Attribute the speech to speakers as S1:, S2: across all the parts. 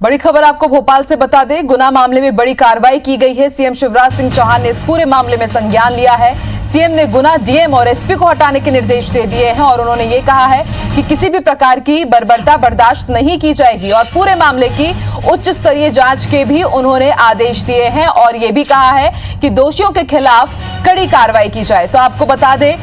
S1: बड़ी खबर आपको भोपाल से बता दें, गुना मामले में बड़ी कार्रवाई की गई है। सीएम शिवराज सिंह चौहान ने इस पूरे मामले में संज्ञान लिया है। सीएम ने गुना डीएम और एसपी को हटाने के निर्देश दे दिए हैं और उन्होंने ये कहा है कि किसी भी प्रकार की बर्बरता बर्दाश्त नहीं की जाएगी और पूरे मामले की उच्च स्तरीय जांच के भी उन्होंने आदेश दिए हैं और ये भी कहा है कि दोषियों के खिलाफ कड़ी कार्रवाई की जाए। तो आपको बता दें,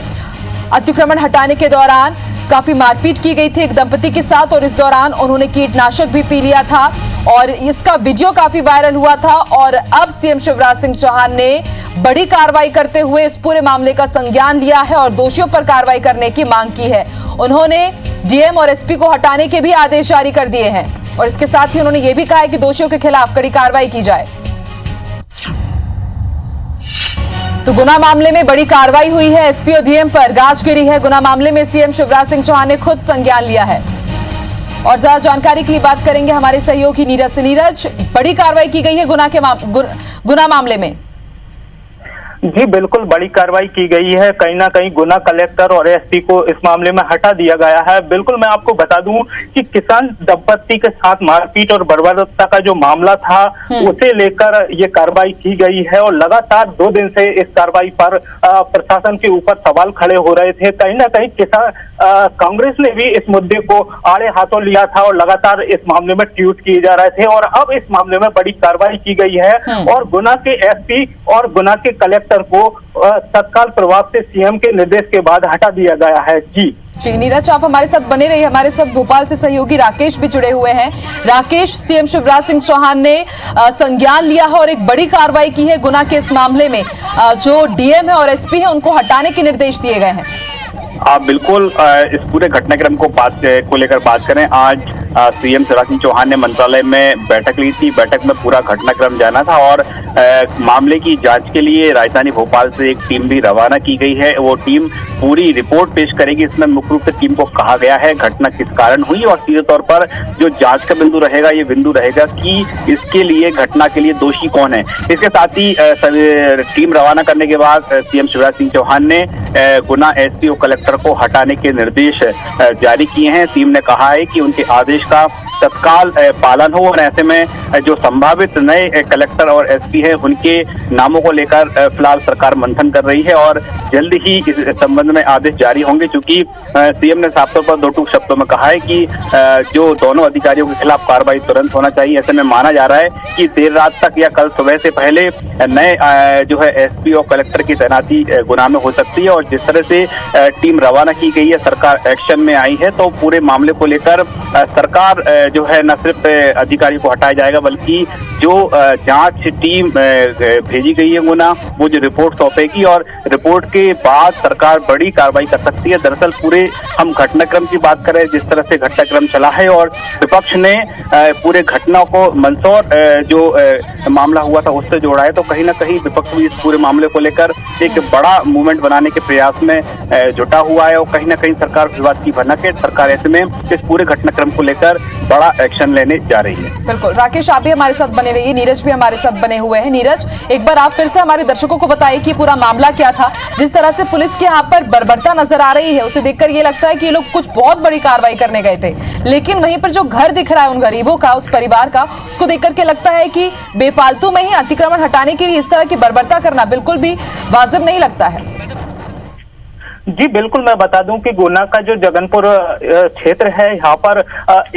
S1: अतिक्रमण हटाने के दौरान काफी मारपीट की गई थी एक दंपति के साथ और इस दौरान उन्होंने कीटनाशक भी पी लिया था और इसका वीडियो काफी वायरल हुआ था। और अब सीएम शिवराज सिंह चौहान ने बड़ी कार्रवाई करते हुए इस पूरे मामले का संज्ञान लिया है और दोषियों पर कार्रवाई करने की मांग की है। उन्होंने डीएम और एसपी को हटाने के भी आदेश जारी कर दिए हैं और इसके साथ ही उन्होंने ये भी कहा है कि दोषियों के खिलाफ कड़ी कार्रवाई की जाए। तो गुना मामले में बड़ी कार्रवाई हुई है, एसपी और डीएम पर गाज गिरी है। गुना मामले में सीएम शिवराज सिंह चौहान ने खुद संज्ञान लिया है और ज्यादा जानकारी के लिए बात करेंगे हमारे सहयोगी नीरज से। नीरज, बड़ी कार्रवाई की गई है गुना मामले में।
S2: जी बिल्कुल, बड़ी कार्रवाई की गई है। कहीं ना कहीं गुना कलेक्टर और एसपी को इस मामले में हटा दिया गया है। बिल्कुल, मैं आपको बता दूं कि किसान दंपत्ति के साथ मारपीट और बर्बरता का जो मामला था उसे लेकर ये कार्रवाई की गई है और लगातार 2 दिन से इस कार्रवाई पर प्रशासन के ऊपर सवाल खड़े हो रहे थे। कहीं ना कहीं किसान कांग्रेस ने भी इस मुद्दे को आड़े हाथों लिया था और लगातार इस मामले में ट्वीट किए जा रहे थे और अब इस मामले में बड़ी कार्रवाई की गई है और गुना के एसपी और गुना के कलेक्टर को तत्काल प्रभाव से सीएम के निर्देश के बाद हटा दिया गया है। जी
S1: नीरज, आप हमारे साथ बने रहिए। हमारे साथ भोपाल से सहयोगी राकेश भी जुड़े हुए हैं। राकेश, सीएम शिवराज सिंह चौहान ने संज्ञान लिया है और एक बड़ी कार्रवाई की है गुना के इस मामले में। जो डीएम है और एसपी है उनको हटाने के निर्देश दिए गए हैं।
S3: आप बिल्कुल इस पूरे घटनाक्रम को लेकर बात करें। आज सीएम शिवराज सिंह चौहान ने मंत्रालय में बैठक ली थी। बैठक में पूरा घटनाक्रम जाना था और मामले की जांच के लिए राजधानी भोपाल से एक टीम भी रवाना की गई है। वो टीम पूरी रिपोर्ट पेश करेगी। इसमें मुख्य रूप से टीम को कहा गया है घटना किस कारण हुई और सीधे तौर पर जो जांच का बिंदु रहेगा ये बिंदु रहेगा कि इसके लिए घटना के लिए दोषी कौन है। इसके साथ ही टीम रवाना करने के बाद सीएम शिवराज सिंह चौहान ने गुना एसपी और कलेक्टर को हटाने के निर्देश जारी किए हैं। टीम ने कहा है कि उनके आदेश का तत्काल पालन हो और ऐसे में जो संभावित नए कलेक्टर और एसपी हैं उनके नामों को लेकर फिलहाल सरकार मंथन कर रही है और जल्द ही इस संबंध में आदेश जारी होंगे। चूंकि सीएम ने साफ तौर पर 2 टूक शब्दों में कहा है कि जो दोनों अधिकारियों के खिलाफ कार्रवाई तुरंत होना चाहिए। ऐसे में माना जा रहा है कि देर रात तक या कल सुबह से पहले नए जो है एसपी और कलेक्टर की तैनाती गुना में हो सकती है और जिस तरह से टीम रवाना की गई है, सरकार एक्शन में आई है, तो पूरे मामले को लेकर सरकार जो है न सिर्फ अधिकारी को हटाया जाएगा बल्कि जो जांच टीम भेजी गई है गुना, वो जो रिपोर्ट सौंपेगी और रिपोर्ट के बाद सरकार बड़ी कार्रवाई कर सकती है। दरअसल पूरे हम घटनाक्रम की बात करें, जिस तरह से घटनाक्रम चला है और विपक्ष ने पूरे घटना को मंदसौर जो मामला हुआ था उससे जोड़ा है, तो कहीं ना कहीं विपक्ष भी इस पूरे मामले को लेकर एक बड़ा मूवमेंट बनाने के प्रयास में जुटा हुआ है और कहीं ना कहीं सरकार विवाद की भनक है। सरकार ऐसे में इस पूरे घटनाक्रम को लेकर बड़ा एक्शन लेने जा रही है।
S1: बिल्कुल राकेश, आप भी हमारे साथ बने रहिए। नीरज भी हमारे साथ बने हुए हैं। नीरज, एक बार आप फिर से हमारे दर्शकों को बताइए कि पूरा मामला क्या था। जिस तरह से पुलिस के यहाँ पर बर्बरता नजर आ रही है उसे देखकर ये लगता है कि ये लोग कुछ बहुत बड़ी कार्रवाई करने गए थे, लेकिन वहीं पर जो घर दिख रहा है उन गरीबों का, उस परिवार का, उसको देखकर के लगता है कि बेफालतू में ही अतिक्रमण हटाने के लिए इस तरह की बर्बरता करना बिल्कुल भी वाजिब नहीं लगता है।
S2: जी बिल्कुल, मैं बता दूं कि गुना का जो जगनपुर क्षेत्र है, यहाँ पर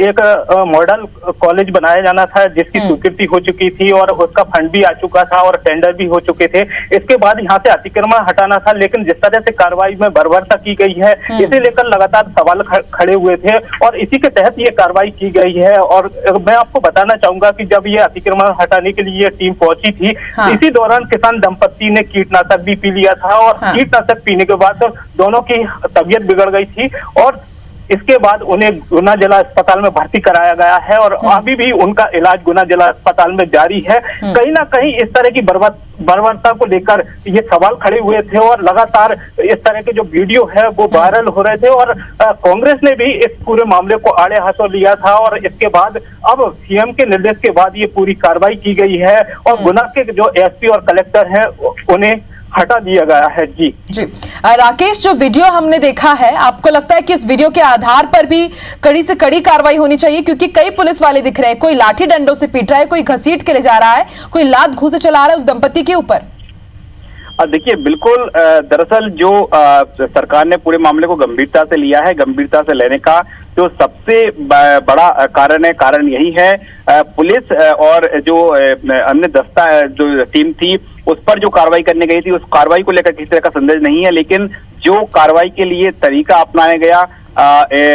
S2: एक मॉडल कॉलेज बनाया जाना था जिसकी स्वीकृति हो चुकी थी और उसका फंड भी आ चुका था और टेंडर भी हो चुके थे। इसके बाद यहाँ से अतिक्रमण हटाना था, लेकिन जिस तरह से कार्रवाई में बर्बरता की गई है इसे लेकर लगातार सवाल खड़े हुए थे और इसी के तहत ये कार्रवाई की गई है। और मैं आपको बताना चाहूंगा कि जब ये अतिक्रमण हटाने के लिए टीम पहुंची थी, इसी दौरान किसान दंपत्ति ने कीटनाशक भी पी लिया था और कीटनाशक पीने के बाद दोनों की तबीयत बिगड़ गई थी और इसके बाद उन्हें गुना जिला अस्पताल में भर्ती कराया गया है और अभी भी उनका इलाज गुना जिला अस्पताल में जारी है। कहीं ना कहीं इस तरह की बर्बरता को लेकर ये सवाल खड़े हुए थे और लगातार इस तरह के जो वीडियो है वो वायरल हो रहे थे और कांग्रेस ने भी इस पूरे मामले को आड़े हाथों लिया था और इसके बाद अब सीएम के निर्देश के बाद ये पूरी कार्रवाई की गई है और गुना के जो एसपी और कलेक्टर हैं उन्हें हटा दिया गया है। जी
S1: जी राकेश, जो वीडियो हमने देखा है, आपको लगता है कि इस वीडियो के आधार पर भी कड़ी से कड़ी कार्रवाई होनी चाहिए? क्योंकि कई पुलिस वाले दिख रहे हैं, कोई लाठी डंडों से पीट रहा है, कोई घसीट के ले जा रहा है, कोई लात घूंसे चला रहा है उस दंपति के ऊपर।
S3: देखिए, बिल्कुल दरअसल जो सरकार ने पूरे मामले को गंभीरता से लिया है, गंभीरता से लेने का जो सबसे बड़ा कारण यही है, पुलिस और जो अन्य दस्ता जो टीम थी उस पर जो कार्रवाई करने गई थी, उस कार्रवाई को लेकर किसी तरह का संदेह नहीं है, लेकिन जो कार्रवाई के लिए तरीका अपनाया गया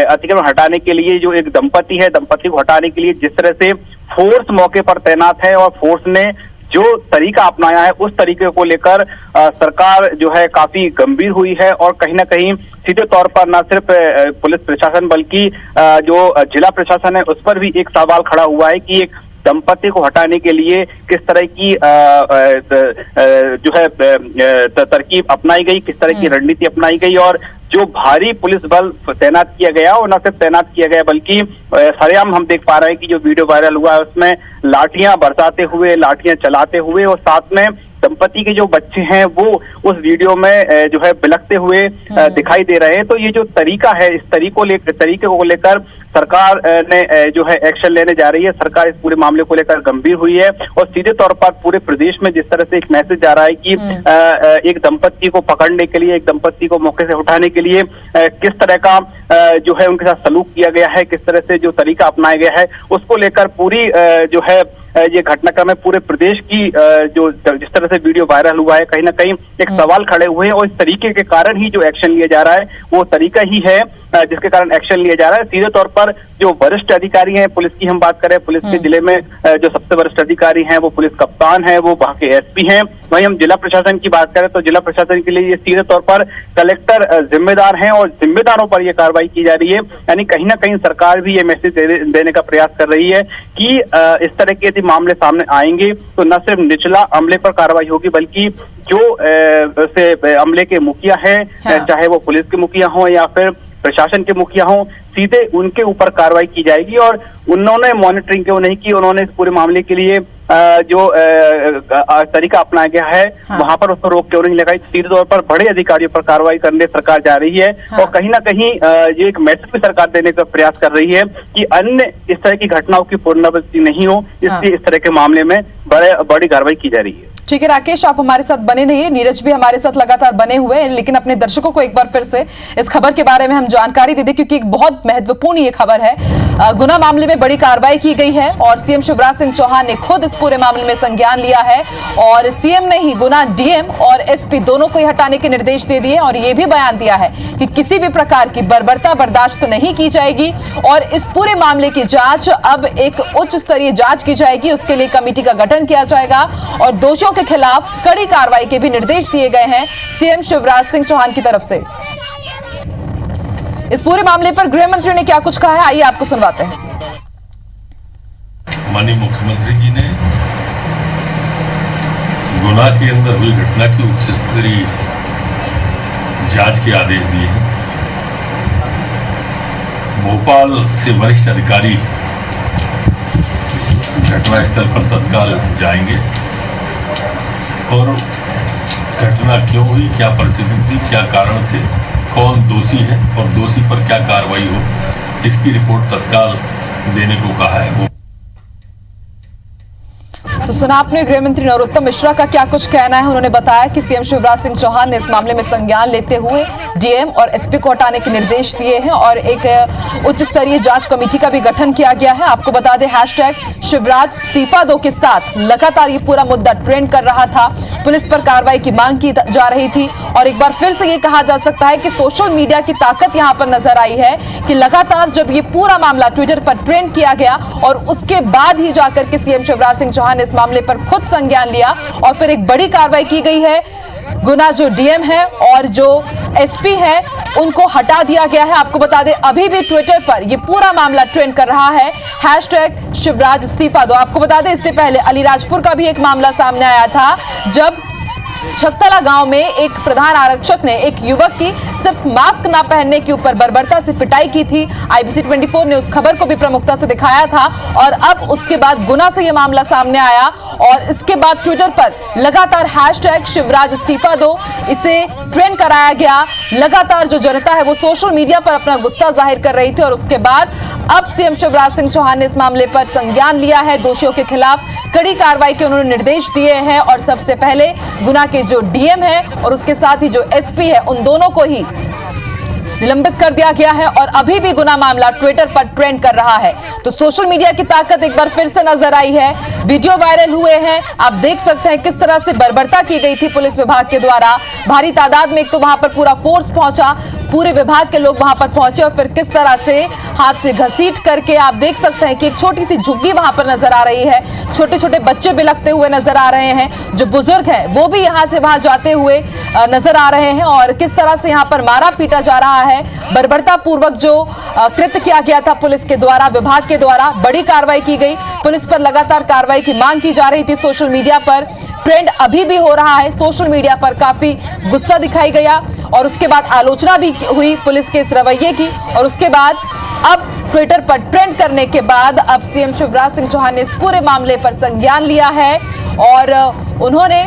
S3: अतिक्रमण हटाने के लिए, जो एक दंपति है, दंपति को हटाने के लिए जिस तरह से फोर्स मौके पर तैनात है और फोर्स ने जो तरीका अपनाया है, उस तरीके को लेकर सरकार जो है काफी गंभीर हुई है और कहीं ना कहीं सीधे तौर पर न सिर्फ पुलिस प्रशासन बल्कि जो जिला प्रशासन है उस पर भी एक सवाल खड़ा हुआ है कि एक दंपति को हटाने के लिए किस तरह की जो है तरकीब अपनाई गई, किस तरह की रणनीति अपनाई गई और जो भारी पुलिस बल तैनात किया गया और न सिर्फ तैनात किया गया बल्कि सरेआम हम देख पा रहे हैं कि जो वीडियो वायरल हुआ है उसमें लाठियां बरसाते हुए, लाठियां चलाते हुए और साथ में दंपति के जो बच्चे हैं वो उस वीडियो में जो है बिलखते हुए दिखाई दे रहे हैं। तो ये जो तरीका है, इस तरीके को लेकर सरकार ने जो है एक्शन लेने जा रही है। सरकार इस पूरे मामले को लेकर गंभीर हुई है और सीधे तौर पर पूरे प्रदेश में जिस तरह से एक मैसेज जा रहा है कि एक दंपति को पकड़ने के लिए, एक दंपति को मौके से उठाने के लिए किस तरह का जो है उनके साथ सलूक किया गया है, किस तरह से जो तरीका अपनाया गया है, उसको लेकर पूरी जो है ये घटनाक्रम है पूरे प्रदेश की जो जिस तरह से वीडियो वायरल हुआ है, कहीं ना कहीं एक सवाल खड़े हुए हैं और इस तरीके के कारण ही जो एक्शन लिया जा रहा है वो तरीका ही है जिसके कारण एक्शन लिया जा रहा है। सीधे तौर पर जो वरिष्ठ अधिकारी हैं, पुलिस की हम बात करें, पुलिस के जिले में जो सबसे वरिष्ठ अधिकारी हैं वो पुलिस कप्तान है, वो वहाँ के एसपी हैं। वहीं हम जिला प्रशासन की बात करें तो जिला प्रशासन के लिए ये सीधे तौर पर कलेक्टर जिम्मेदार हैं और जिम्मेदारों पर ये कार्रवाई की जा रही है। यानी कहीं ना कहीं सरकार भी ये मैसेज देने का प्रयास कर रही है कि इस तरह के यदि मामले सामने आएंगे तो न सिर्फ निचला अमले पर कार्रवाई होगी बल्कि जो से अमले के मुखिया है, चाहे वो पुलिस के मुखिया हो या फिर प्रशासन के मुखिया हों, सीधे उनके ऊपर कार्रवाई की जाएगी। और उन्होंने मॉनिटरिंग क्यों नहीं की, उन्होंने इस पूरे मामले के लिए जो तरीका अपनाया गया है वहां पर उस पर रोक क्यों नहीं लगाई, सीधे तौर पर बड़े अधिकारियों पर कार्रवाई करने सरकार जा रही है। और कहीं ना कहीं ये एक मैसेज भी सरकार देने का प्रयास कर रही है कि अन्य इस तरह की घटनाओं की पुनरावृत्ति नहीं हो, इसलिए इस तरह के मामले में बड़ी कार्रवाई की जा रही है।
S1: ठीक है राकेश, आप हमारे साथ बने रहिए, नीरज भी हमारे साथ लगातार बने हुए हैं, लेकिन अपने दर्शकों को एक बार फिर से इस खबर के बारे में हम जानकारी दे दें क्योंकि एक बहुत महत्वपूर्ण ये खबर है। गुना मामले में बड़ी कार्रवाई की गई है और सीएम शिवराज सिंह चौहान ने खुद इस पूरे मामले में संज्ञान लिया है और सीएम ने ही गुना डीएम और एसपी दोनों को हटाने के निर्देश दे दिए और ये भी बयान दिया है कि किसी भी प्रकार की बर्बरता बर्दाश्त नहीं की जाएगी और इस पूरे मामले की जांच अब एक उच्च स्तरीय जांच की जाएगी। उसके लिए कमेटी का गठन किया जाएगा और दोषियों के खिलाफ कड़ी कार्रवाई के भी निर्देश दिए गए हैं सीएम शिवराज सिंह चौहान की तरफ से। इस पूरे मामले पर गृह मंत्री ने क्या कुछ कहा है, आइए आपको सुनवाते हैं।
S4: माननीय मुख्यमंत्री जी ने गुना के अंदर हुई घटना की उच्च स्तरीय जांच के आदेश दिए हैं। भोपाल से वरिष्ठ अधिकारी घटनास्थल पर तत्काल जाएंगे और घटना क्यों हुई, क्या परिस्थिति थी, क्या कारण थे, कौन दोषी है और दोषी पर क्या कार्रवाई हो, इसकी रिपोर्ट तत्काल देने को कहा है।
S1: तो सुना आपने गृह मंत्री नरोत्तम मिश्रा का क्या कुछ कहना है। उन्होंने बताया कि सीएम शिवराज सिंह चौहान ने इस मामले में संज्ञान लेते हुए डीएम और एसपी को हटाने के निर्देश दिए हैं और एक उच्च स्तरीय जांच कमेटी का भी गठन किया गया है। आपको बता दें हैशटैग शिवराज इस्तीफा दो के साथ लगातार ये पूरा मुद्दा ट्रेंड कर रहा था, पुलिस पर कार्रवाई की मांग की जा रही थी और एक बार फिर से ये कहा जा सकता है कि सोशल मीडिया की ताकत यहां पर नजर आई है कि लगातार जब ये पूरा मामला ट्विटर पर ट्रेंड किया गया और उसके बाद ही जाकर के सीएम शिवराज सिंह चौहान ने इस मामले पर खुद संज्ञान लिया और फिर एक बड़ी कार्रवाई की गई है। गुना जो डीएम है और जो एसपी है उनको हटा दिया गया है। आपको बता दें अभी भी ट्विटर पर ये पूरा मामला ट्रेंड कर रहा है, हैशटैग शिवराज इस्तीफा दो। आपको बता दें इससे पहले अलीराजपुर का भी एक मामला सामने आया था जब छकतला गांव में एक प्रधान आरक्षक ने एक युवक की सिर्फ मास्क ना पहनने के ऊपर बर्बरता से पिटाई की थी। IBC 24 ने उस खबर को भी प्रमुखता से दिखाया था और अब उसके बाद गुना से यह मामला सामने आया और इसके बाद ट्विटर पर लगातार हैशटैग शिवराज इस्तीफा दो इसे ट्रेंड कराया गया। लगातार जो जनता है वो सोशल मीडिया पर अपना गुस्सा जाहिर कर रही थी और उसके बाद अब सीएम शिवराज सिंह चौहान ने इस मामले पर संज्ञान लिया है। दोषियों के खिलाफ कड़ी कार्रवाई के उन्होंने निर्देश दिए हैं और सबसे पहले गुना के जो डीएम है और उसके साथ ही जो एसपी है उन दोनों को ही निलंबित कर दिया गया है और अभी भी गुना मामला ट्विटर पर ट्रेंड कर रहा है। तो सोशल मीडिया की ताकत एक बार फिर से नजर आई है। वीडियो वायरल हुए हैं, आप देख सकते हैं किस तरह से बर्बरता की गई थी पुलिस विभाग के द्वारा। भारी तादाद में एक तो वहां पर पूरा फोर्स पहुंचा, पूरे विभाग के लोग वहां पर पहुंचे और फिर किस तरह से हाथ से घसीट करके आप देख सकते हैं कि एक छोटी सी झुग्गी वहां पर नजर आ रही है। छोटे छोटे बच्चे बिलखते हुए नजर आ रहे हैं, जो बुजुर्ग हैं वो भी यहां से वहां जाते हुए नजर आ रहे हैं और किस तरह से यहां पर मारा पीटा जा रहा है। बर्बरता पूर्वक जो कृत्य किया गया था पुलिस के द्वारा, विभाग के द्वारा बड़ी कार्रवाई की गई। पुलिस पर लगातार कार्रवाई की मांग की जा रही थी। सोशल मीडिया पर ट्रेंड अभी भी हो रहा है। सोशल मीडिया पर काफी गुस्सा दिखाई गया और उसके बाद आलोचना भी हुई पुलिस के इस रवैये की और उसके बाद अब ट्विटर पर ट्रेंड करने के बाद अब सीएम शिवराज सिंह चौहान ने इस पूरे मामले पर संज्ञान लिया है और उन्होंने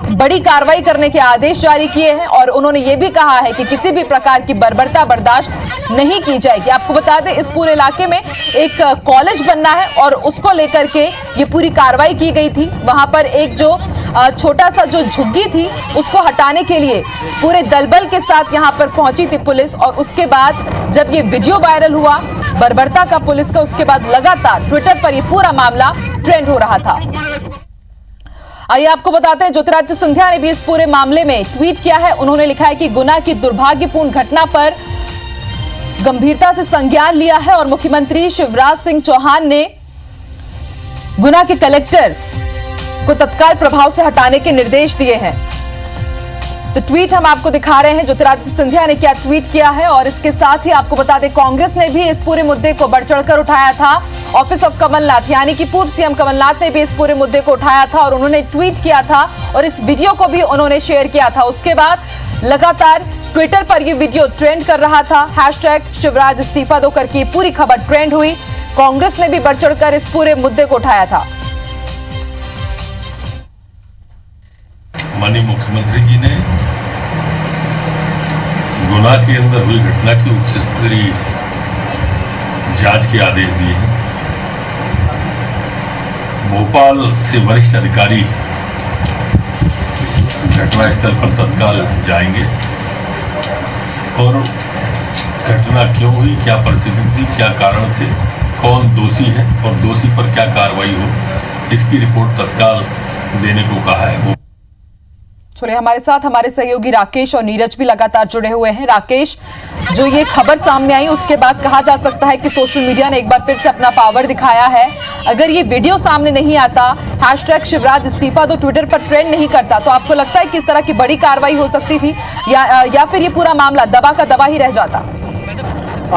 S1: बड़ी कार्रवाई करने के आदेश जारी किए हैं और उन्होंने ये भी कहा है कि किसी भी प्रकार की बर्बरता बर्दाश्त नहीं की जाएगी। आपको बता दें इस पूरे इलाके में एक कॉलेज बनना है और उसको लेकर के ये पूरी कार्रवाई की गई थी। वहां पर एक जो छोटा सा जो झुग्गी थी उसको हटाने के लिए पूरे दलबल के साथ यहां पर पहुंची थी पुलिस और उसके बाद जब ये वीडियो वायरल हुआ बर्बरता का पुलिस का, उसके बाद लगातार ट्विटर पर ये पूरा मामला ट्रेंड हो रहा था। आइए आपको बताते हैं ज्योतिरादित्य सिंधिया ने भी इस पूरे मामले में ट्वीट किया है। उन्होंने लिखा है कि गुना की दुर्भाग्यपूर्ण घटना पर गंभीरता से संज्ञान लिया है और मुख्यमंत्री शिवराज सिंह चौहान ने गुना के कलेक्टर को तत्काल प्रभाव से हटाने के निर्देश दिए हैं। तो ट्वीट हम आपको दिखा रहे हैं ज्योतिरादित्य सिंधिया ने क्या ट्वीट किया है और इसके साथ ही आपको बता दें कांग्रेस ने भी इस पूरे मुद्दे को बढ़ चढ़कर उठाया था। ऑफिस ऑफ कमलनाथ यानी कि पूर्व सीएम कमलनाथ ने भी इस पूरे मुद्दे को उठाया था और उन्होंने ट्वीट किया था और इस वीडियो को भी उन्होंने शेयर किया था। उसके बाद लगातार ट्विटर पर यह वीडियो ट्रेंड कर रहा था। हैशटैग शिवराज इस्तीफा दो करके पूरी खबर ट्रेंड हुई। कांग्रेस ने भी बढ़ चढ़कर इस पूरे मुद्दे को उठाया था।
S4: माननीय मुख्यमंत्री जी ने गुना के अंदर हुई घटना की उच्च स्तरीय जांच के आदेश दिए हैं। भोपाल से वरिष्ठ अधिकारी घटनास्थल पर तत्काल जाएंगे और घटना क्यों हुई, क्या परिस्थिति थी, क्या कारण थे, कौन दोषी है और दोषी पर क्या कार्रवाई हो, इसकी रिपोर्ट तत्काल देने को कहा है।
S1: चलिए हमारे साथ हमारे सहयोगी राकेश और नीरज भी लगातार जुड़े हुए हैं। राकेश, जो ये खबर सामने आई उसके बाद कहा जा सकता है कि सोशल मीडिया ने एक बार फिर से अपना पावर दिखाया है। अगर ये वीडियो सामने नहीं आता, हैशटैग शिवराज इस्तीफा दो ट्विटर पर ट्रेंड नहीं करता, तो आपको लगता है किस तरह की बड़ी कार्रवाई हो सकती थी या फिर ये पूरा मामला दबा का दबा ही रह जाता?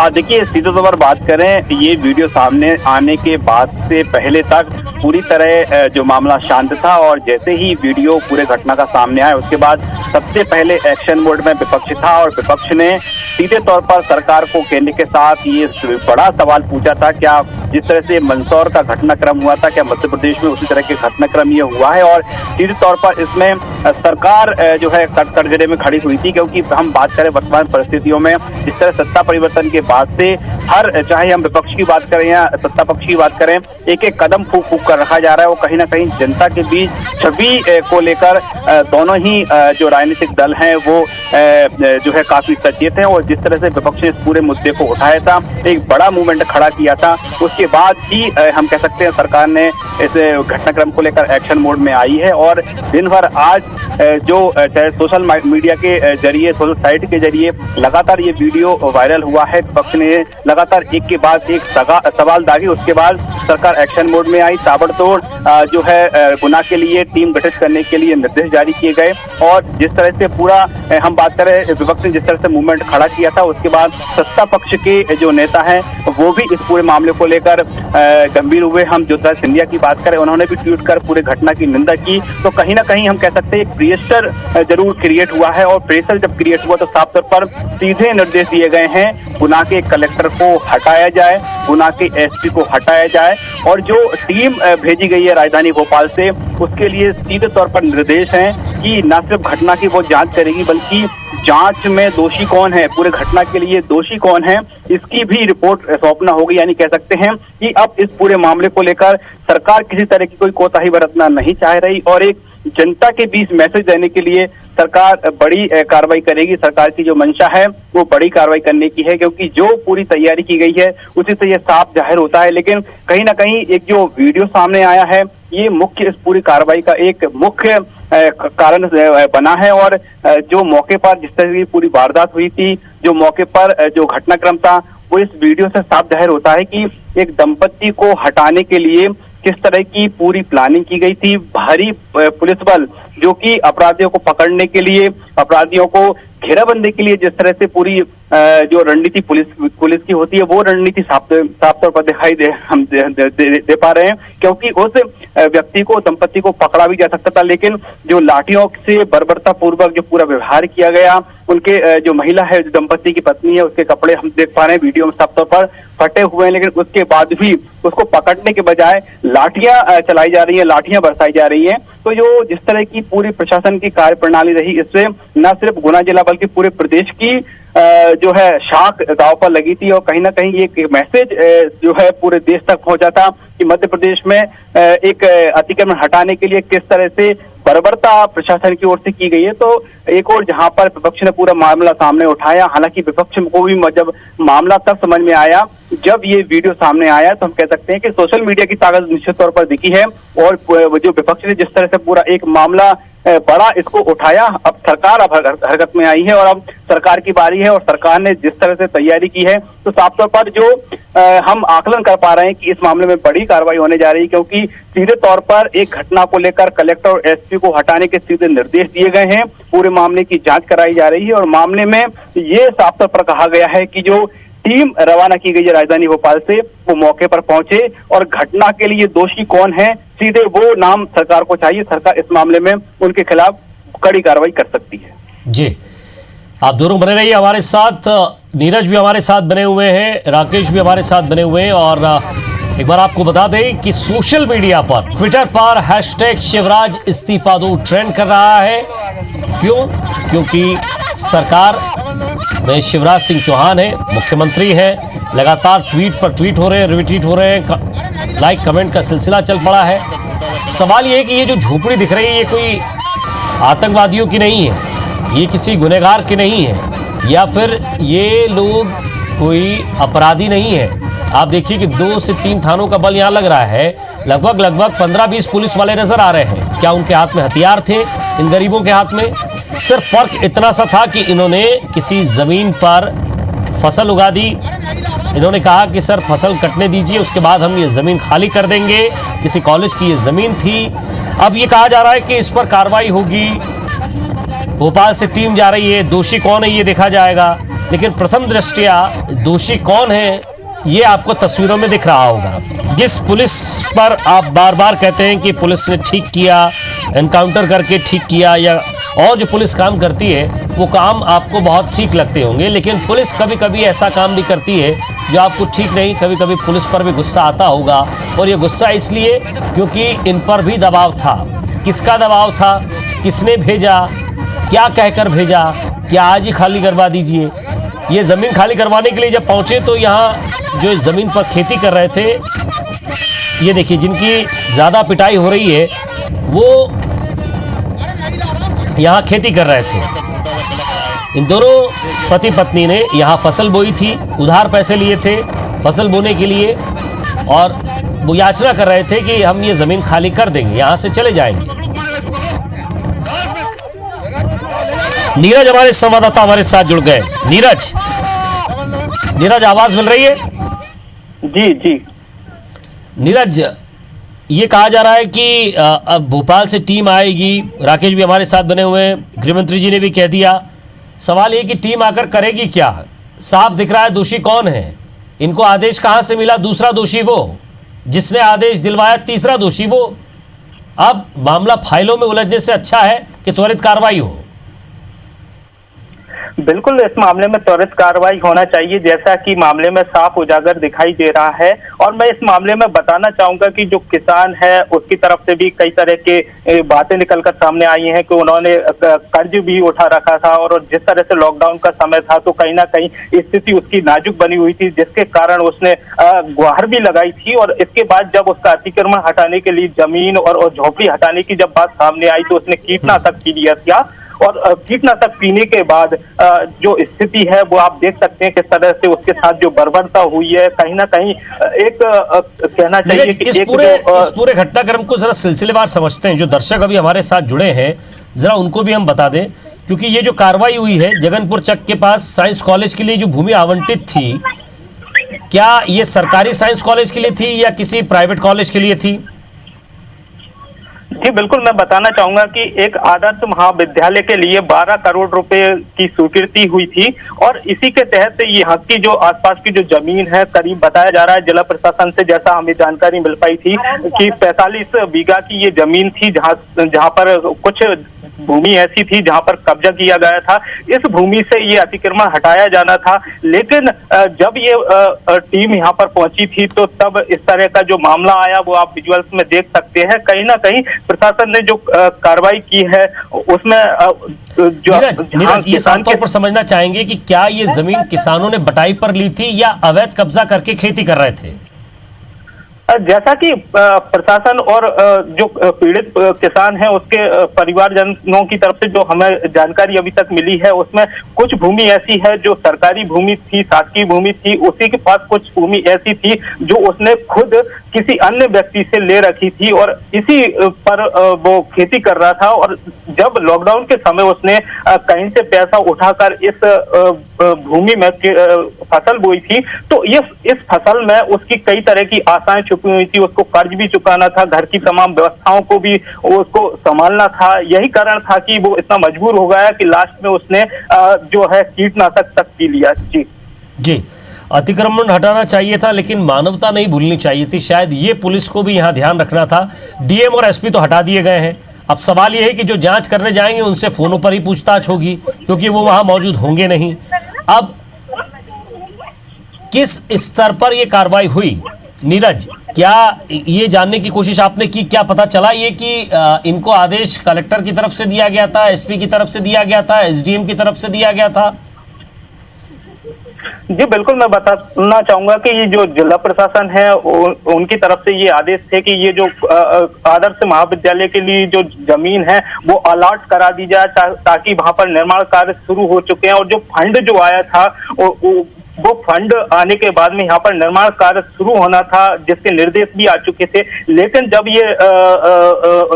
S3: देखिए, सीधे तौर पर बात करें, ये वीडियो सामने आने के बाद से पहले तक पूरी तरह जो मामला शांत था और जैसे ही वीडियो पूरे घटना का सामने आया उसके बाद सबसे पहले एक्शन मोड में विपक्ष था और विपक्ष ने सीधे तौर पर सरकार को केंद्र के साथ ये बड़ा सवाल पूछा था, क्या जिस तरह से मंदसौर का घटनाक्रम हुआ था, क्या मध्य प्रदेश में उसी तरह के घटनाक्रम ये हुआ है? और सीधे तौर पर इसमें सरकार जो है कटघरे में खड़ी हुई थी, क्योंकि हम बात करें वर्तमान परिस्थितियों में जिस तरह सत्ता परिवर्तन के बाद से चाहे हम विपक्ष की बात करें या सत्ता पक्ष की बात करें, एक एक कदम फूक फूक कर रखा जा रहा है। वो कहीं ना कहीं जनता के बीच छवि को लेकर दोनों ही जो राजनीतिक दल हैं वो जो है काफी सचेत हैं और जिस तरह से विपक्ष ने इस पूरे मुद्दे को उठाया था, एक बड़ा मूवमेंट खड़ा किया था, उसके बाद ही हम कह सकते हैं सरकार ने इस घटनाक्रम को लेकर एक्शन मोड में आई है। और दिन भर आज जो चाहे सोशल मीडिया के जरिए, सोशल साइट के जरिए लगातार ये वीडियो वायरल हुआ है, विपक्ष ने लगातार एक के बाद एक सवाल दागे। उसके बाद सरकार एक्शन मोड में आई। ताबड़तोड़ जो है गुना के लिए टीम गठित करने के लिए निर्देश जारी किए गए और जिस तरह से पूरा हम बात करें विपक्ष ने जिस तरह से मूवमेंट खड़ा किया था, उसके बाद सत्ता पक्ष के जो नेता हैं वो भी इस पूरे मामले को लेकर गंभीर हुए। हम ज्योतिरादित्य सिंधिया की बात करें, उन्होंने भी ट्वीट कर पूरे घटना की निंदा की। तो कहीं ना कहीं हम कह सकते हैं एक प्रेशर जरूर क्रिएट हुआ है और प्रेशर जब क्रिएट हुआ तो साफ तौर पर सीधे निर्देश दिए गए हैं गुना के कलेक्टर को हटाया जाए, गुना के एसपी को हटाया जाए और जो टीम भेजी गई है राजधानी भोपाल से उसके लिए सीधे तौर पर निर्देश हैं कि न सिर्फ घटना की वो जांच करेगी बल्कि जांच में दोषी कौन है, पूरे घटना के लिए दोषी कौन है, इसकी भी रिपोर्ट सौंपना होगी। यानी कह सकते हैं कि अब इस पूरे मामले को लेकर सरकार किसी तरह की कोई कोताही बरतना नहीं चाह रही और एक जनता के बीच मैसेज देने के लिए सरकार बड़ी कार्रवाई करेगी। सरकार की जो मंशा है वो बड़ी कार्रवाई करने की है क्योंकि जो पूरी तैयारी की गई है उसी से ये साफ जाहिर होता है। लेकिन कहीं ना कहीं एक जो वीडियो सामने आया है ये मुख्य इस पूरी कार्रवाई का एक मुख्य कारण बना है और जो मौके पर जिस तरह की पूरी वारदात हुई थी, जो मौके पर जो घटनाक्रम था वो इस वीडियो से साफ जाहिर होता है कि एक दंपत्ति को हटाने के लिए किस तरह की पूरी प्लानिंग की गई थी। भारी पुलिस बल जो कि अपराधियों को पकड़ने के लिए, अपराधियों को घेराबंदी के लिए जिस तरह से पूरी जो रणनीति पुलिस की होती है वो रणनीति साफ तौर पर दिखाई दे पा रहे हैं क्योंकि उस व्यक्ति को, दंपत्ति को पकड़ा भी जा सकता था लेकिन जो लाठियों से बर्बरता पूर्वक जो पूरा व्यवहार किया गया, उनके जो महिला है, जो दंपत्ति की पत्नी है, उसके कपड़े हम देख पा रहे हैं वीडियो में साफ तौर पर फटे हुए हैं लेकिन उसके बाद भी उसको पकड़ने के बजाय लाठियां चलाई जा रही हैं, लाठियां बरसाई जा रही हैं। तो जो जिस तरह की पूरी प्रशासन की कार्यप्रणाली रही, इससे न सिर्फ गुना जिला बल्कि पूरे प्रदेश की जो है शाख दांव पर लगी थी और कहीं ना कहीं एक मैसेज जो है पूरे देश तक पहुंचा था कि मध्य प्रदेश में एक अतिक्रमण हटाने के लिए किस तरह से बर्बरता प्रशासन की ओर से की गई है। तो एक और जहां पर विपक्ष ने पूरा मामला सामने उठाया, हालांकि विपक्ष को भी जब मामला तब समझ में आया जब ये वीडियो सामने आया तो हम कह सकते हैं कि सोशल मीडिया की ताकत निश्चित तौर पर दिखी है और जो विपक्ष ने जिस तरह से पूरा एक मामला बड़ा इसको उठाया, अब सरकार अब हरकत में आई है और अब सरकार की बारी है और सरकार ने जिस तरह से तैयारी की है तो साफ तौर पर जो हम आकलन कर पा रहे हैं कि इस मामले में बड़ी कार्रवाई होने जा रही है क्योंकि सीधे तौर पर एक घटना को लेकर कलेक्टर और एसपी को हटाने के सीधे निर्देश दिए गए हैं, पूरे मामले की जांच कराई जा रही है और मामले में ये साफ तौर पर कहा गया है कि जो टीम रवाना की गई है राजधानी भोपाल से वो मौके पर पहुंचे और घटना के लिए दोषी कौन है सीधे वो नाम सरकार को चाहिए। सरकार इस मामले में उनके खिलाफ कड़ी कार्रवाई कर सकती है।
S5: जी, आप दोनों बने रहिए हमारे साथ। नीरज भी हमारे साथ बने हुए हैं, राकेश भी हमारे साथ बने हुए हैं और एक बार आपको बता दें कि सोशल मीडिया पर, ट्विटर पर #शिवराज इस्तीफा दो ट्रेंड कर रहा है। क्यों? क्योंकि सरकार में शिवराज सिंह चौहान है, मुख्यमंत्री हैं, लगातार ट्वीट पर ट्वीट हो रहे हैं, रिट्वीट हो रहे हैं, लाइक कमेंट का सिलसिला चल पड़ा है। सवाल ये है कि ये जो झोपड़ी दिख रही है ये कोई आतंकवादियों की नहीं है, ये किसी गुनहगार की नहीं है या फिर ये लोग कोई अपराधी नहीं है। आप देखिए कि 2 से 3 थानों का बल यहाँ लग रहा है, लगभग 15-20 पुलिस वाले नजर आ रहे हैं। क्या उनके हाथ में हथियार थे इन गरीबों के हाथ में? सिर्फ फर्क इतना सा था कि इन्होंने किसी जमीन पर फसल उगा दी, इन्होंने कहा कि सर फसल कटने दीजिए उसके बाद हम ये जमीन खाली कर देंगे। किसी कॉलेज की ये जमीन थी। अब ये कहा जा रहा है कि इस पर कार्रवाई होगी, भोपाल से टीम जा रही है, दोषी कौन है ये देखा जाएगा। लेकिन प्रथम दृष्टया दोषी कौन है ये आपको तस्वीरों में दिख रहा होगा। जिस पुलिस पर आप बार बार कहते हैं कि पुलिस ने ठीक किया, एनकाउंटर करके ठीक किया, या और जो पुलिस काम करती है वो काम आपको बहुत ठीक लगते होंगे, लेकिन पुलिस कभी कभी ऐसा काम भी करती है जो आपको ठीक नहीं। कभी कभी पुलिस पर भी गुस्सा आता होगा और ये गुस्सा इसलिए क्योंकि इन पर भी दबाव था। किसका दबाव था? किसने भेजा? क्या कहकर भेजा? क्या आज ही खाली करवा दीजिए? ये ज़मीन खाली करवाने के लिए जब पहुँचे तो यहाँ जो इस ज़मीन पर खेती कर रहे थे, ये देखिए जिनकी ज़्यादा पिटाई हो रही है वो यहाँ खेती कर रहे थे। इन दोनों पति पत्नी ने यहाँ फसल बोई थी, उधार पैसे लिए थे फसल बोने के लिए और वो याचना कर रहे थे कि हम ये ज़मीन खाली कर देंगे, यहाँ से चले जाएंगे। नीरज हमारे संवाददाता हमारे साथ जुड़ गए। नीरज, नीरज, आवाज मिल रही है?
S2: जी जी
S5: नीरज, ये कहा जा रहा है कि अब भोपाल से टीम आएगी, राकेश भी हमारे साथ बने हुए हैं, गृह मंत्री जी ने भी कह दिया। सवाल ये कि टीम आकर करेगी क्या? साफ दिख रहा है दोषी कौन है, इनको आदेश कहां से मिला, दूसरा दोषी वो, जिसने आदेश दिलवाया तीसरा दोषी वो। अब मामला फाइलों में उलझने से अच्छा है कि त्वरित कार्रवाई हो।
S2: बिल्कुल, इस मामले में त्वरित कार्रवाई होना चाहिए, जैसा कि मामले में साफ उजागर दिखाई दे रहा है। और मैं इस मामले में बताना चाहूंगा कि जो किसान है उसकी तरफ से भी कई तरह के बातें निकलकर सामने आई हैं कि उन्होंने कर्ज भी उठा रखा था, और जिस तरह से लॉकडाउन का समय था तो कहीं ना कहीं स्थिति उसकी नाजुक बनी हुई थी, जिसके कारण उसने गुहार भी लगाई थी। और इसके बाद जब उसका अतिक्रमण हटाने के लिए जमीन और झोपड़ी हटाने की जब बात सामने आई तो उसने कीटनाशक पी लिया था, और कीटनाशक पीने के बाद जो स्थिति है वो आप देख सकते हैं किस तरह से उसके साथ जो बर्बरता हुई है। कहीं ना कहीं एक कहना चाहिए कि
S5: इस पूरे घटनाक्रम को जरा सिलसिलेवार समझते हैं। जो दर्शक अभी हमारे साथ जुड़े हैं जरा उनको भी हम बता दें, क्योंकि ये जो कार्रवाई हुई है जगनपुर चक के पास साइंस कॉलेज के लिए जो भूमि आवंटित थी, क्या ये सरकारी साइंस कॉलेज के लिए थी या किसी प्राइवेट कॉलेज के लिए थी?
S2: जी बिल्कुल, मैं बताना चाहूंगा कि एक आदर्श महाविद्यालय के लिए 12 करोड़ रुपए की स्वीकृति हुई थी, और इसी के तहत यहाँ की जो आसपास की जो जमीन है, करीब बताया जा रहा है जिला प्रशासन से, जैसा हमें जानकारी मिल पाई थी कि 45 बीघा की ये जमीन थी, जहाँ पर कुछ भूमि ऐसी थी जहां पर कब्जा किया गया था। इस भूमि से ये अतिक्रमण हटाया जाना था, लेकिन जब ये टीम यहाँ पर पहुंची थी तो तब इस तरह का जो मामला आया वो आप विजुअल्स में देख सकते हैं। कहीं ना कहीं प्रशासन ने जो कार्रवाई की है उसमें
S5: नीरज, ये साफ तौर पर समझना चाहेंगे कि क्या ये जमीन किसानों ने बटाई पर ली थी या अवैध कब्जा करके खेती कर रहे थे?
S2: जैसा कि प्रशासन और जो पीड़ित किसान हैं उसके परिवारजनों की तरफ से जो हमें जानकारी अभी तक मिली है उसमें कुछ भूमि ऐसी है जो सरकारी भूमि थी, शासकीय भूमि थी, उसी के पास कुछ भूमि ऐसी थी जो उसने खुद किसी अन्य व्यक्ति से ले रखी थी और इसी पर वो खेती कर रहा था। और जब लॉकडाउन के समय उसने कहीं से पैसा उठाकर इस भूमि में फसल बोई थी, तो इस फसल में उसकी कई तरह की आशाएं छुपी हुई थी। उसको कर्ज भी चुकाना था, घर की तमाम व्यवस्थाओं को भी उसको संभालना था। यही कारण था कि वो इतना मजबूर हो गया कि लास्ट में उसने जो है कीटनाशक तक पी लिया। जी,
S5: अतिक्रमण हटाना चाहिए था लेकिन मानवता नहीं भूलनी चाहिए थी। शायद ये पुलिस को भी यहाँ ध्यान रखना था। डीएम और एसपी तो हटा दिए गए हैं। अब सवाल ये है कि जो जांच करने जाएंगे उनसे फोनों पर ही पूछताछ होगी, क्योंकि वो वहां मौजूद होंगे नहीं। अब किस स्तर पर यह कार्रवाई हुई, नीरज, क्या ये जानने की कोशिश आपने की? क्या पता चला ये कि इनको आदेश कलेक्टर की तरफ से दिया गया था, एसपी की तरफ से दिया गया था, एसडीएम की तरफ से दिया गया था?
S2: जी बिल्कुल, मैं बताना चाहूंगा कि ये जो जिला प्रशासन है उनकी तरफ से ये आदेश थे कि ये जो आदर्श महाविद्यालय के लिए जो जमीन है वो अलॉट करा दी जाए ताकि वहां पर निर्माण कार्य शुरू हो चुके हैं। और जो फंड जो आया था वो फंड आने के बाद में यहाँ पर निर्माण कार्य शुरू होना था, जिसके निर्देश भी आ चुके थे। लेकिन जब ये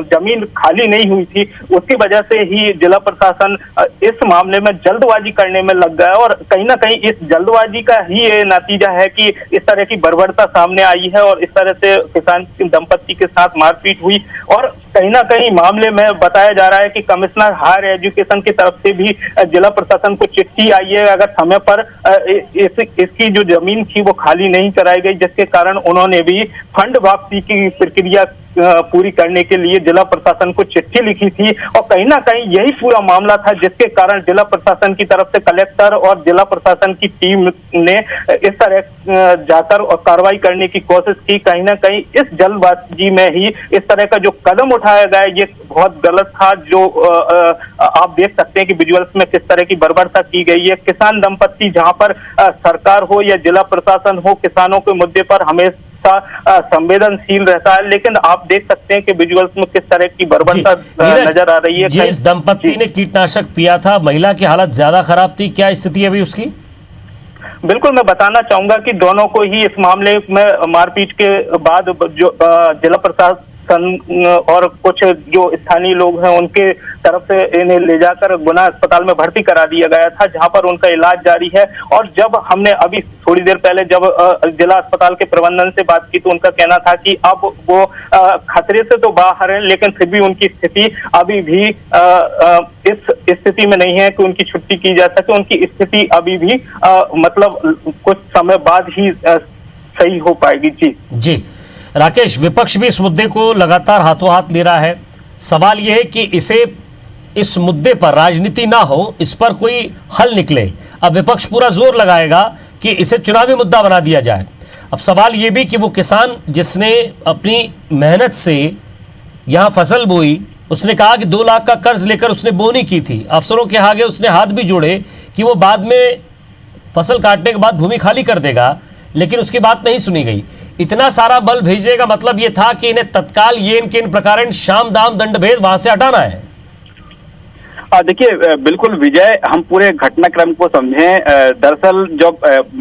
S2: जमीन खाली नहीं हुई थी उसकी वजह से ही जिला प्रशासन इस मामले में जल्दबाजी करने में लग गया और कहीं ना कहीं इस जल्दबाजी का ही ये नतीजा है कि इस तरह की बर्बरता सामने आई है और इस तरह से किसान दंपत्ति के साथ मारपीट हुई। और कहीं ना कहीं मामले में बताया जा रहा है कि कमिश्नर हायर एजुकेशन की तरफ से भी जिला प्रशासन को चिट्ठी आई है, अगर समय पर इसकी जो जमीन थी वो खाली नहीं कराई गई, जिसके कारण उन्होंने भी फंड वापसी की प्रक्रिया पूरी करने के लिए जिला प्रशासन को चिट्ठी लिखी थी। और कहीं ना कहीं यही पूरा मामला था जिसके कारण जिला प्रशासन की तरफ से कलेक्टर और जिला प्रशासन की टीम ने इस तरह जाकर और कार्रवाई करने की कोशिश की। कहीं ना कहीं इस जल्दबाजी में ही इस तरह का जो कदम उठाया गया ये बहुत गलत था। जो आप देख सकते हैं कि विजुअल्स में किस तरह की बर्बरता की गई है। किसान दंपत्ति जहां पर सरकार हो या जिला प्रशासन हो, किसानों के मुद्दे पर हमेशा संवेदनशील रहता है, लेकिन आप देख सकते हैं कि विजुअल्स में किस तरह की बर्बरता नजर आ रही है।
S5: जिस दंपत्ति ने कीटनाशक पिया था, महिला की हालत ज्यादा खराब थी, क्या स्थिति है अभी उसकी?
S2: बिल्कुल, मैं बताना चाहूंगा कि दोनों को ही इस मामले में मारपीट के बाद जो जिला और कुछ जो स्थानीय लोग हैं उनके तरफ से इन्हें ले जाकर गुना अस्पताल में भर्ती करा दिया गया था, जहां पर उनका इलाज जारी है। और जब हमने अभी थोड़ी देर पहले जब जिला अस्पताल के प्रबंधन से बात की तो उनका कहना था कि अब वो खतरे से तो बाहर है, लेकिन फिर भी उनकी स्थिति अभी भी इस स्थिति में नहीं है कि उनकी छुट्टी की जा सके। उनकी स्थिति अभी भी मतलब कुछ समय बाद ही सही हो पाएगी। जी
S5: राकेश, विपक्ष भी इस मुद्दे को लगातार हाथों हाथ ले रहा है। सवाल यह है कि इस मुद्दे पर राजनीति ना हो, इस पर कोई हल निकले। अब विपक्ष पूरा जोर लगाएगा कि इसे चुनावी मुद्दा बना दिया जाए। अब सवाल यह भी कि वो किसान जिसने अपनी मेहनत से यहाँ फसल बोई, उसने कहा कि 2 लाख का कर्ज लेकर उसने बोनी की थी, अफसरों के आगे उसने हाथ भी जोड़े कि वो बाद में फसल काटने के बाद भूमि खाली कर देगा, लेकिन उसकी बात नहीं सुनी गई। इतना सारा बल भेजने का मतलब यह था कि इन्हें तत्काल येन केन प्रकारेण शाम दाम दंड भेद वहां से हटाना है।
S3: देखिए, बिल्कुल विजय, हम पूरे घटनाक्रम को समझें। दरअसल जब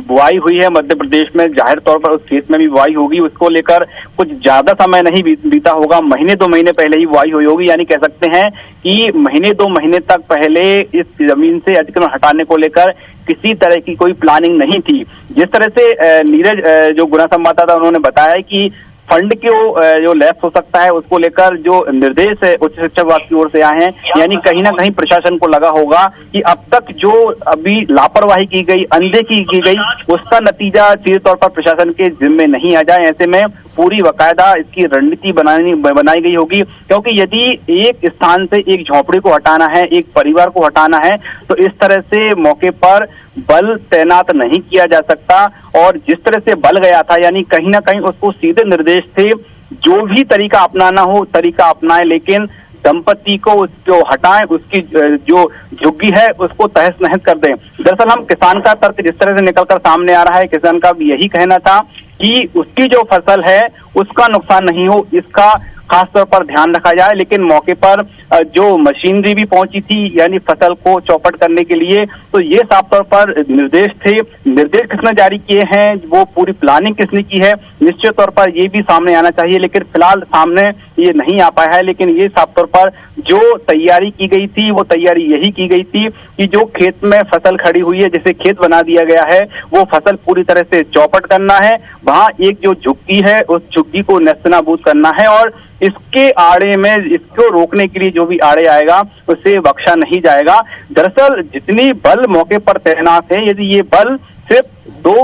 S3: बुआई हुई है मध्य प्रदेश में, जाहिर तौर पर उस खेत में भी बुआई होगी, उसको लेकर कुछ ज्यादा समय नहीं बीता होगा, महीने 2 महीने पहले ही बुआई हुई होगी। यानी कह सकते हैं कि महीने 2 महीने तक पहले इस जमीन से अतिक्रमण हटाने को लेकर किसी तरह की कोई प्लानिंग नहीं थी। जिस तरह से नीरज जो गुना संवाददाता उन्होंने बताया कि फंड को जो लैप्स हो सकता है उसको लेकर जो निर्देश है उच्च शिक्षा विभाग की ओर से आए हैं, यानी कहीं ना कहीं प्रशासन को लगा होगा कि अब तक जो अभी लापरवाही की गई, अनदेखी की गई, उसका नतीजा सीधे तौर पर प्रशासन के जिम्मे नहीं आ जाए। ऐसे में पूरी बाकायदा इसकी रणनीति बनाई गई होगी, क्योंकि यदि एक स्थान से एक झोपड़ी को हटाना है, एक परिवार को हटाना है, तो इस तरह से मौके पर बल तैनात नहीं किया जा सकता। और जिस तरह से बल गया था, यानी कहीं ना कहीं उसको सीधे निर्देश थे जो भी तरीका अपनाना हो तरीका अपनाए, लेकिन दंपति को उसको हटाएं, उसकी जो झुग्गी है उसको तहस नहस कर दें। दरअसल हम किसान का तर्क जिस तरह से निकलकर सामने आ रहा है, किसान का भी यही कहना था कि उसकी जो फसल है उसका नुकसान नहीं हो, इसका खास तौर पर ध्यान रखा जाए। लेकिन मौके पर जो मशीनरी भी पहुंची थी, यानी फसल को चौपट करने के लिए, तो ये साफ तौर पर निर्देश थे। निर्देश किसने जारी किए हैं, वो पूरी प्लानिंग किसने की है, निश्चित तौर पर ये भी सामने आना चाहिए, लेकिन फिलहाल सामने ये नहीं आ पाया है। लेकिन ये साफ तौर पर जो तैयारी की गई थी वो तैयारी यही की गई थी कि जो खेत में फसल खड़ी हुई है, जिसे खेत बना दिया गया है, वो फसल पूरी तरह से चौपट करना है। वहां एक जो झुग्गी है उस झुग्गी को नेस्तनाबूद करना है, और इसके आड़े में इसको रोकने के लिए जो भी आड़े आएगा उसे बख्शा नहीं जाएगा। दरअसल जितनी बल मौके पर तैनात है, यदि ये बल सिर्फ 2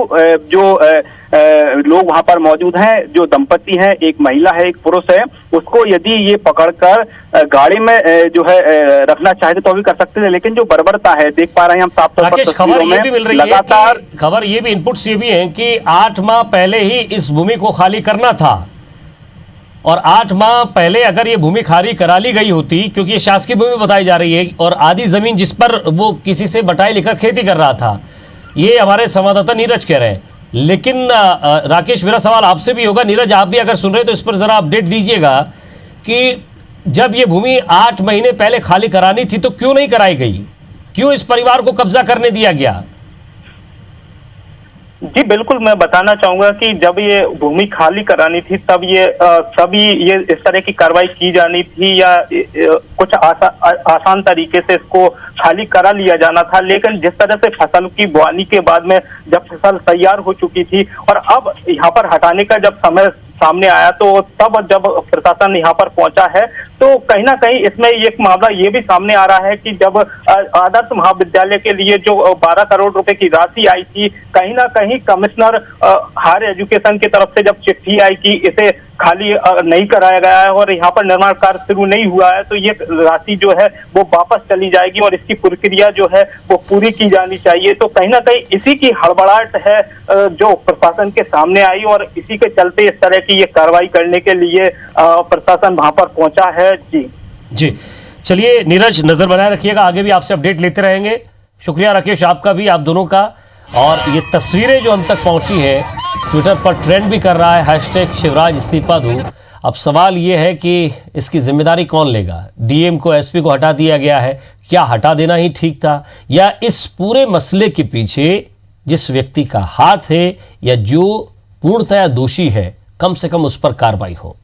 S3: जो लोग वहां पर मौजूद हैं, जो दंपति हैं, एक महिला है एक पुरुष है, उसको यदि ये पकड़कर गाड़ी में जो है रखना चाहते तो भी कर सकते हैं। लेकिन जो बर्बरता है देख पा रहे हैं हम साफ तौर पर
S5: खबर ये भी मिल रही लगातार है, खबर ये भी इनपुट्स ये भी हैं कि 8 माह पहले ही इस भूमि को खाली करना था, और 8 माह पहले अगर ये भूमि खाली करा ली गई होती, क्योंकि ये शासकीय भूमि बताई जा रही है और आधी जमीन जिस पर वो किसी से बटाई लेकर खेती कर रहा था, ये हमारे संवाददाता नीरज कह रहे हैं। लेकिन राकेश, मेरा सवाल आपसे भी होगा, नीरज आप भी अगर सुन रहे हैं तो इस पर जरा अपडेट दीजिएगा कि जब ये भूमि 8 महीने पहले खाली करानी थी तो क्यों नहीं कराई गई, क्यों इस परिवार को कब्जा करने दिया गया?
S2: जी बिल्कुल, मैं बताना चाहूंगा कि जब ये भूमि खाली करानी थी तब ये सभी ये इस तरह की कार्रवाई की जानी थी, या कुछ आसान तरीके से इसको खाली करा लिया जाना था। लेकिन जिस तरह से फसल की बुआई के बाद में जब फसल तैयार हो चुकी थी और अब यहाँ पर हटाने का जब समय सामने आया, तो तब जब प्रशासन यहाँ पर पहुंचा है तो कहीं ना कहीं इसमें एक मामला ये भी सामने आ रहा है कि जब आदर्श महाविद्यालय के लिए जो 12 करोड़ रुपए की राशि आई थी, कहीं ना कहीं कमिश्नर हायर एजुकेशन की तरफ से जब चिट्ठी आई कि इसे खाली नहीं कराया गया है और यहाँ पर निर्माण कार्य शुरू नहीं हुआ है, तो ये राशि जो है वो वापस चली जाएगी और इसकी प्रक्रिया जो है वो पूरी की जानी चाहिए। तो कहीं ना कहीं इसी की हड़बड़ाहट है जो प्रशासन के सामने आई, और इसी के चलते इस तरह की ये कार्रवाई करने के लिए प्रशासन वहां पर पहुंचा है। जी
S5: चलिए नीरज, नजर बनाए रखिएगा, आगे भी आपसे अपडेट लेते रहेंगे। शुक्रिया राकेश आपका भी, आप दोनों का। और ये तस्वीरें जो हम तक पहुंची है, ट्विटर पर ट्रेंड भी कर रहा है हैशटैग शिवराज इस्तीफा दो। अब सवाल ये है कि इसकी जिम्मेदारी कौन लेगा? डीएम को, एसपी को हटा दिया गया है, क्या हटा देना ही ठीक था, या इस पूरे मसले के पीछे जिस व्यक्ति का हाथ है या जो पूर्णतया दोषी है, कम से कम उस पर कार्रवाई हो?